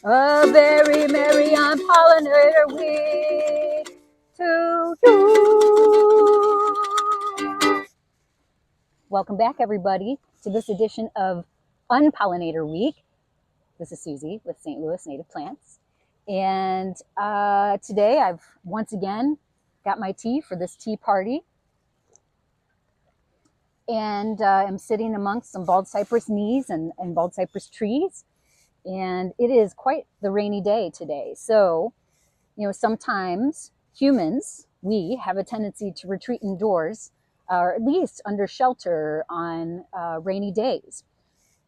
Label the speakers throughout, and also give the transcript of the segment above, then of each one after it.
Speaker 1: A very merry un-pollinator week to you. Welcome back, everybody, to this edition of Un-Pollinator Week. This is Susie with St. Louis Native Plants. And today I've once again got my tea for this tea party. And I'm sitting amongst some bald cypress knees and bald cypress trees. And it is quite the rainy day today. So, sometimes humans, we have a tendency to retreat indoors, or at least under shelter on rainy days.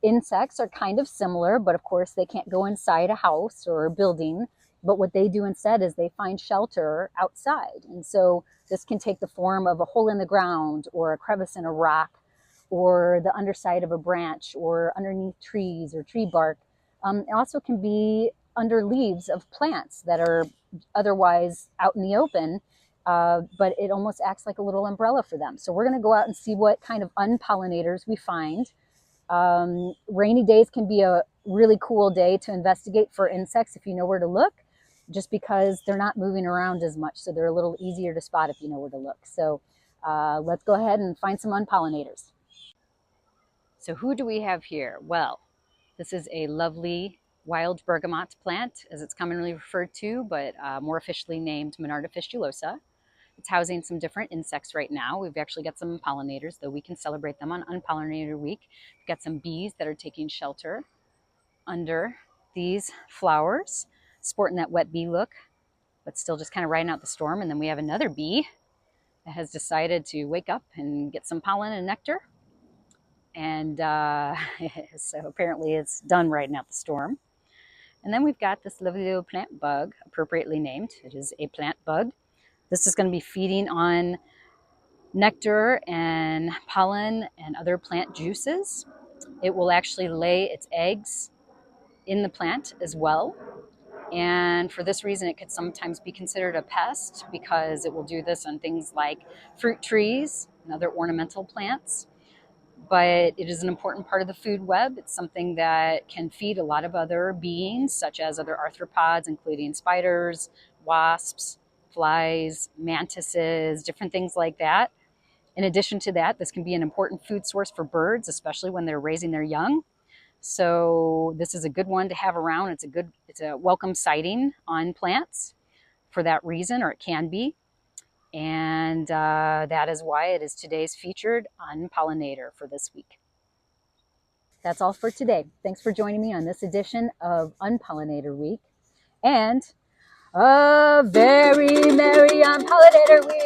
Speaker 1: Insects are kind of similar, but of course they can't go inside a house or a building. But what they do instead is they find shelter outside. And so this can take the form of a hole in the ground or a crevice in a rock or the underside of a branch or underneath trees or tree bark. It also can be under leaves of plants that are otherwise out in the open, but it almost acts like a little umbrella for them. So we're going to go out and see what kind of unpollinators we find. Rainy days can be a really cool day to investigate for insects if you know where to look, just because they're not moving around as much. So they're a little easier to spot if you know where to look. So let's go ahead and find some unpollinators. So who do we have here? Well, this is a lovely wild bergamot plant, as it's commonly referred to, but more officially named Monarda fistulosa. It's housing some different insects right now. We've actually got some pollinators, though we can celebrate them on Un-Pollinator Week. We've got some bees that are taking shelter under these flowers, sporting that wet bee look, but still just kind of riding out the storm. And then we have another bee that has decided to wake up and get some pollen and nectar. And so apparently it's done riding out the storm. And then we've got this lovely little plant bug, appropriately named. It is a plant bug. This is going to be feeding on nectar and pollen and other plant juices. It will actually lay its eggs in the plant as well. And for this reason, it could sometimes be considered a pest because it will do this on things like fruit trees and other ornamental plants. But it is an important part of the food web. It's something that can feed a lot of other beings, such as other arthropods, including spiders, wasps, flies, mantises, different things like that. In addition to that, this can be an important food source for birds, especially when they're raising their young. So this is a good one to have around. It's a welcome sighting on plants for that reason, or it can be. And that is why it is today's featured Un-Pollinator for this week. That's all for today. Thanks for joining me on this edition of Un-Pollinator Week. And a very merry Un-Pollinator Week.